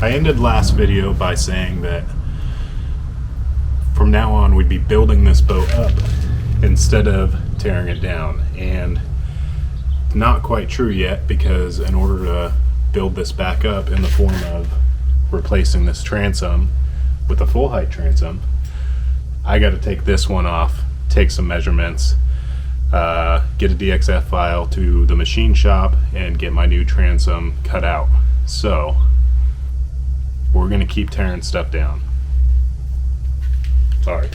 I ended last video by saying that from now on we'd be building this boat up instead of tearing it down, and not quite true yet, because in order to build this back up in the form of replacing this transom with a full height transom, I got to take this one off, take some measurements, get a DXF file to the machine shop, and get my new transom cut out. So we're gonna keep tearing stuff down. Sorry.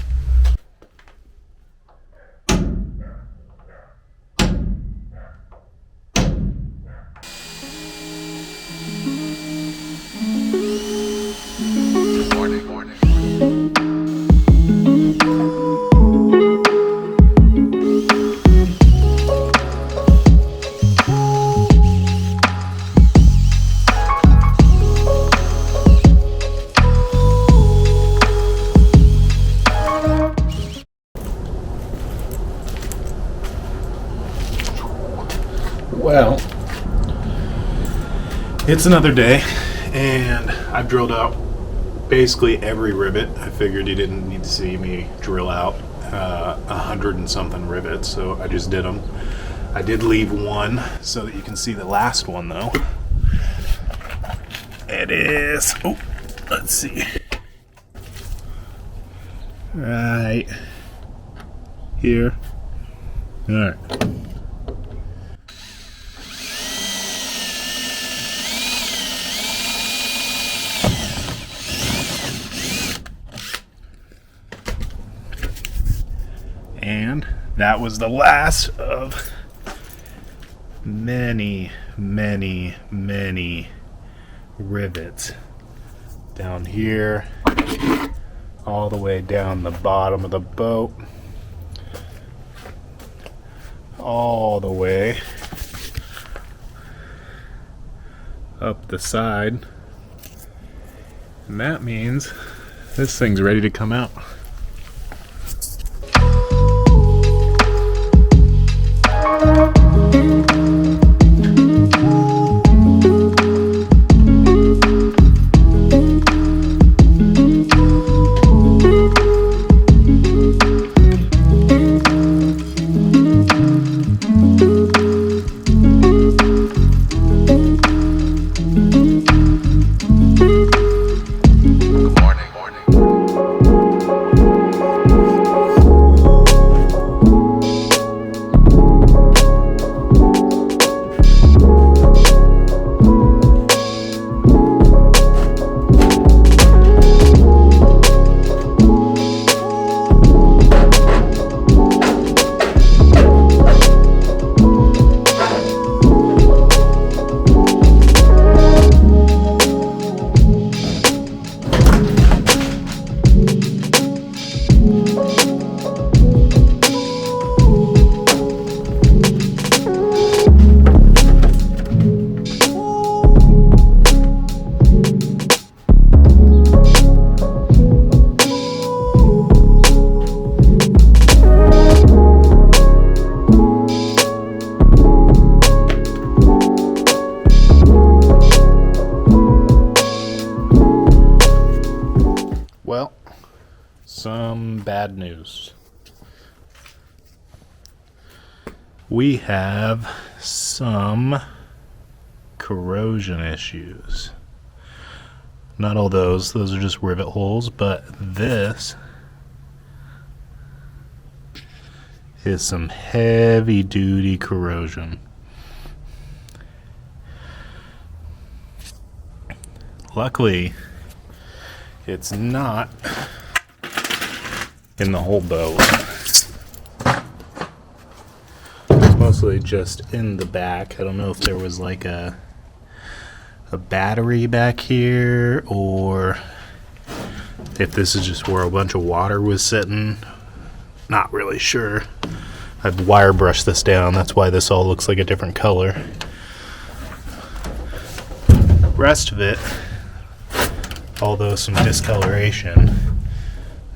Well, it's another day, and I've drilled out basically every rivet. I figured you didn't need to see me drill out 100 and something rivets, so I just did them. I did leave one so that you can see the last one, though. It is, oh, let's see, right here. All right. And that was the last of many, many, many rivets down here, all the way down the bottom of the boat, all the way up the side. And that means this thing's ready to come out. Well, some bad news. We have some corrosion issues. Not all those are just rivet holes, but this is some heavy duty corrosion. Luckily, it's not in the whole boat. It's mostly just in the back. I don't know if there was like a battery back here, or if this is just where a bunch of water was sitting. Not really sure. I've wire brushed this down. That's why this all looks like a different color. Rest of it, although some discoloration,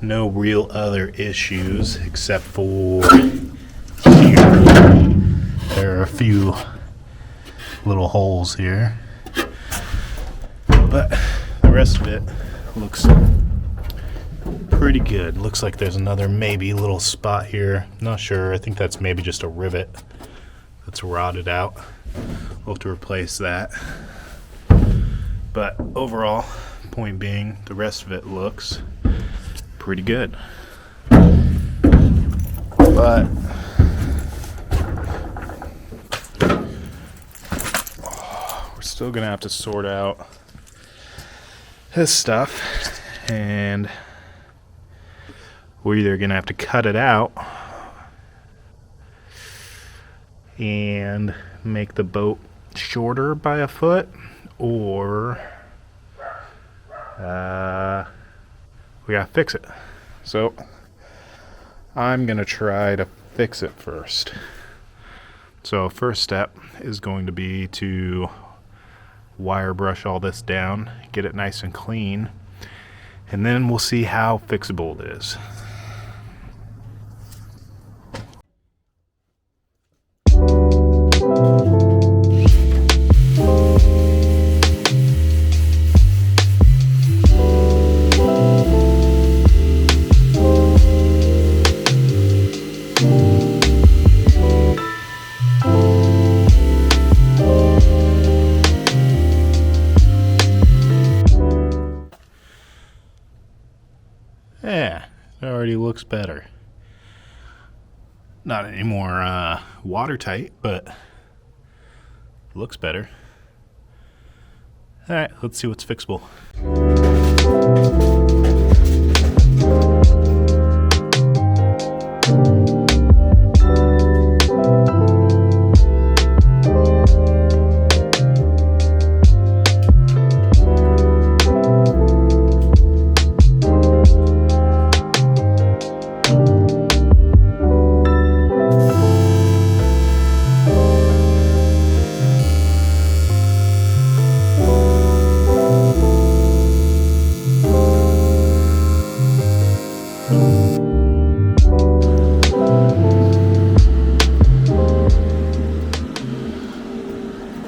no real other issues except for here. There are a few little holes here, but rest of it looks pretty good. Looks like there's another maybe little spot here. Not sure. I think that's maybe just a rivet that's rotted out. We'll have to replace that. But overall, point being, the rest of it looks pretty good. But we're still gonna have to sort out this stuff, and we're either gonna have to cut it out and make the boat shorter by a foot, or we gotta fix it. So I'm gonna try to fix it first. So first step is going to be to wire brush all this down, get it nice and clean, and then we'll see how fixable it is. Yeah, it already looks better. Not any more watertight, but looks better. All right, let's see what's fixable.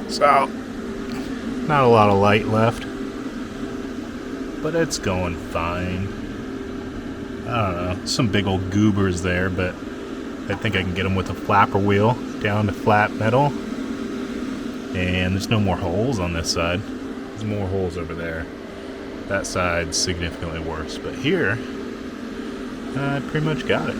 So, not a lot of light left, but it's going fine. I don't know, some big old goobers there, but I think I can get them with a flapper wheel down to flat metal. And there's no more holes on this side. There's more holes over there. That side's significantly worse, but here, I pretty much got it.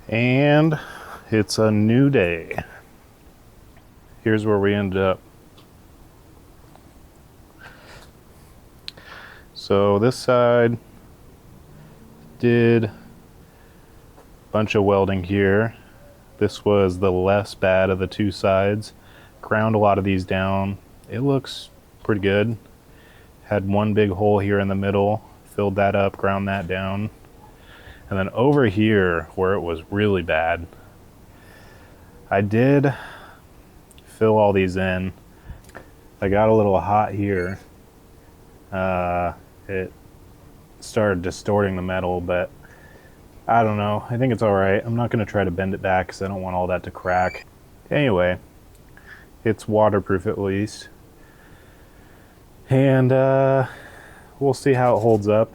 And it's a new day. Here's where we ended up. So this side did a bunch of welding here. This was the less bad of the two sides. Ground a lot of these down. It looks pretty good. Had one big hole here in the middle. Filled that up, ground that down. And then over here, where it was really bad, I did fill all these in. I got a little hot here. It started distorting the metal, but I don't know. I think it's all right. I'm not going to try to bend it back because I don't want all that to crack. Anyway, it's waterproof at least. And we'll see how it holds up.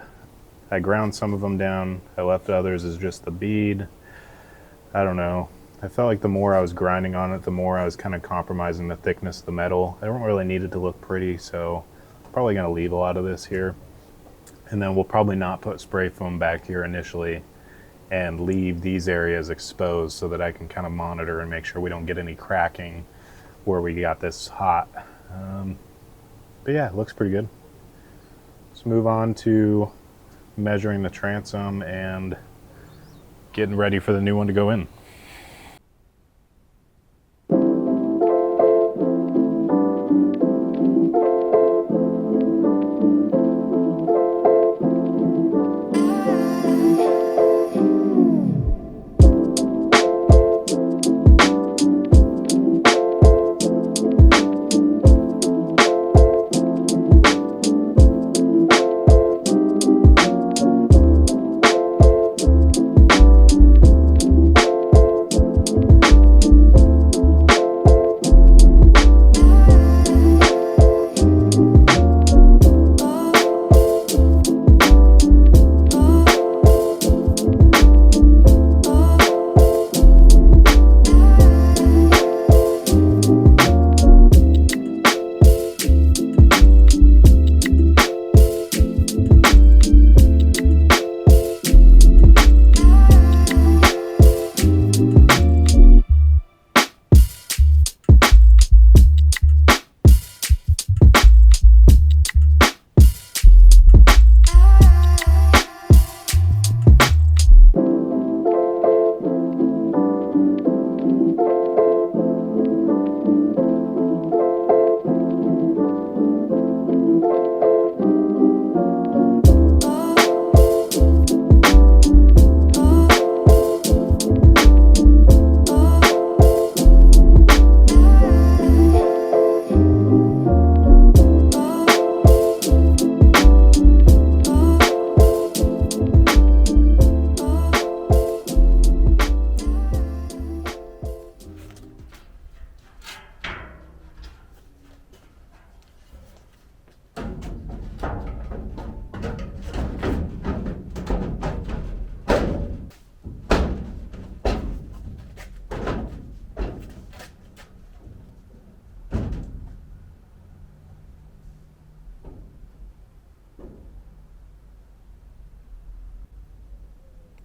I ground some of them down. I left others as just the bead. I don't know. I felt like the more I was grinding on it, the more I was kind of compromising the thickness of the metal. I don't really need it to look pretty, so I'm probably going to leave a lot of this here. And then we'll probably not put spray foam back here initially and leave these areas exposed so that I can kind of monitor and make sure we don't get any cracking where we got this hot. But yeah, it looks pretty good. Let's move on to measuring the transom and getting ready for the new one to go in.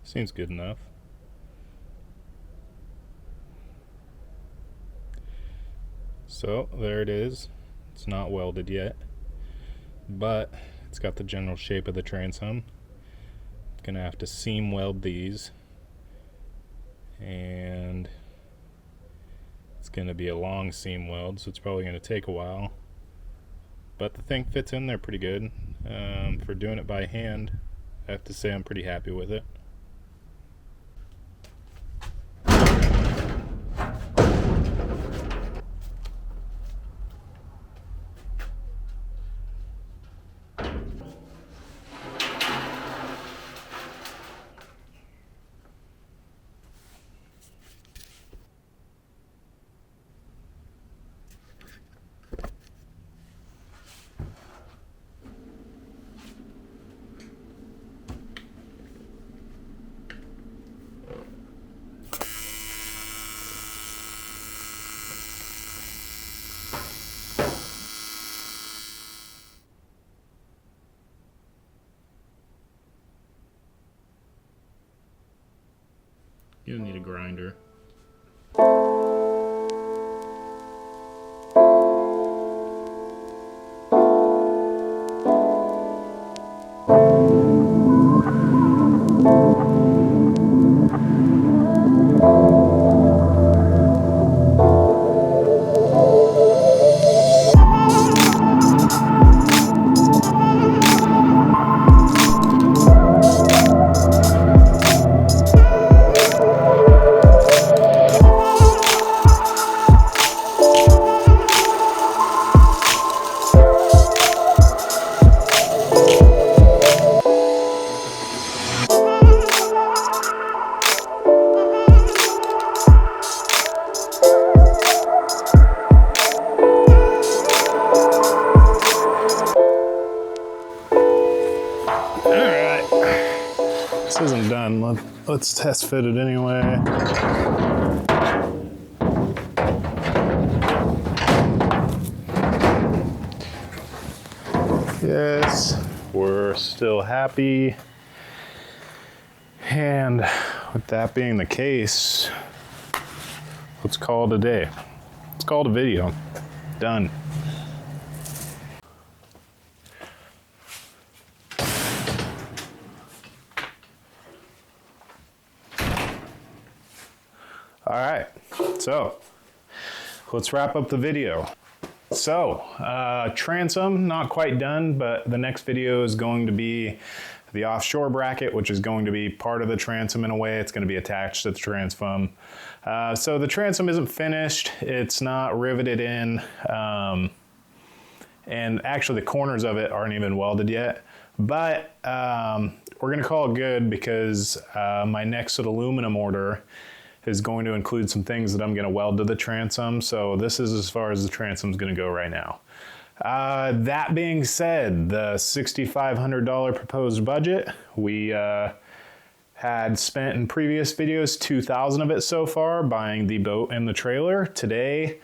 Seems good enough. So there it is. It's not welded yet, but it's got the general shape of the transom. Gonna have to seam weld these, and it's gonna be a long seam weld, so it's probably gonna take a while, but the thing fits in there pretty good. For doing it by hand, I have to say I'm pretty happy with it. You'll need a grinder. This isn't done. Let's test fit it anyway. Yes, we're still happy. And with that being the case, let's call it a day. Let's call it a video. Done. right, so let's wrap up the video. So, transom, not quite done, but the next video is going to be the offshore bracket, which is going to be part of the transom in a way. It's going to be attached to the transom. So the transom isn't finished. It's not riveted in. And actually the corners of it aren't even welded yet. But we're going to call it good because my next aluminum order is going to include some things that I'm going to weld to the transom. So this is as far as the transom is going to go right now. That being said, the $6,500 proposed budget, we had spent in previous videos $2,000 of it so far buying the boat and the trailer. Today,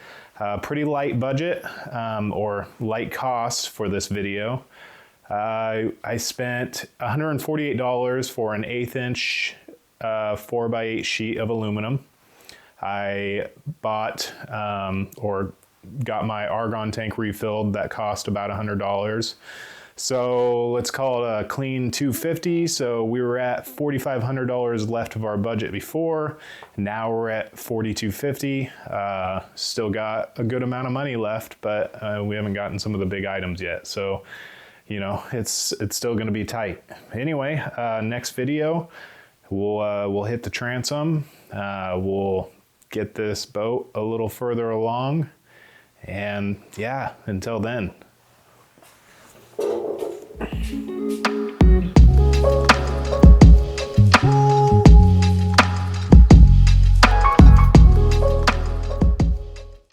pretty light budget or light cost for this video. I spent $148 for an 1/8 inch 4x8 sheet of aluminum. I bought or got my argon tank refilled. That cost about $100. So let's call it a clean $250. So we were at $4,500 left of our budget before. Now we're at $4,250. Still got a good amount of money left, but we haven't gotten some of the big items yet. So, you know, it's still going to be tight. Anyway, next video, we'll hit the transom. We'll get this boat a little further along. And yeah, until then.